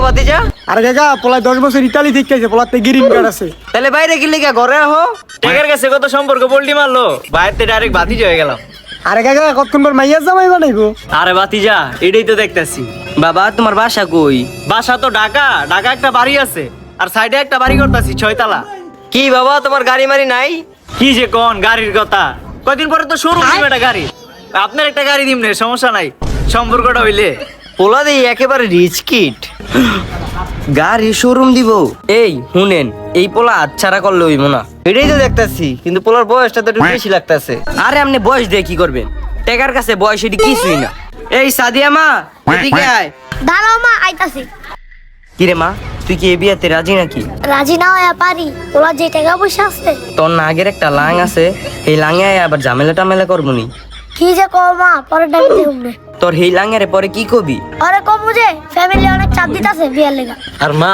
ভাতিজা? আরে কাকা পোলা 10 বছর ইতালি থেকে আইছে, পোলাতে গ্রিন কার্ড আছে। তাহলে বাইরে কি লিগা ঘরে আহো? টেকার কাছে কত সম্পর্ক পোল্টি মারলো, বাইরে ডাইরেক্ট ভাতিজা হয়ে গেলাম। আরে কাকা কতক্ষণ পর মাইয়া জামাই বানাইবো? আরে ভাতিজা, এটাই তো দেখতেছি। বাবা তোমার বাসা কই? বাসা তো ঢাকা। ঢাকা একটা বাড়ি আছে, আর সাইডে একটা বাড়ি করতেছি 6 তলা। কি বাবা তোমার গাড়ি মারি নাই? কি যে কোন গাড়ির কথা, কয়দিন পরে তো শোরুম দিবে একটা গাড়ি। আপনার একটা গাড়ি দিমনে, সমস্যা নাই, সম্পর্কটা হইলে। পোলা দেই একেবারে রিচ কিট, গাড়ি শোরুম দিব। এই শুনেন, এই পোলা আচ্ছারা করলে হইব না। এটাই তো দেখতাছি, কিন্তু পোলার বয়সটা তো একটু বেশি লাগতাছে। আরে আপনি বয়স দিয়ে কি করবেন? টেকার কাছে বয়স এটি কিছুই না। এই সাদিয়া মা, এদিকে আয়। দাঁড়াও মা, আইতাছি। কিরে মা, তুই কি এই বিয়াতে রাজি নাকি? রাজি না হয়ে পারি, ওরা যে টাকা পয়সা আছে। তোর না আগের একটা লাং আছে, এই লাঙে আয় আবার ঝামেলা টামেলা করবো নি। কি যে কও মা, পরে ডাকি দেবনে। তোর এই লাঙের পরে কি কবি? আরে কমু যে ফ্যামিলি অনেক চাপ দিতাছে বিয়ার লেগা। আর মা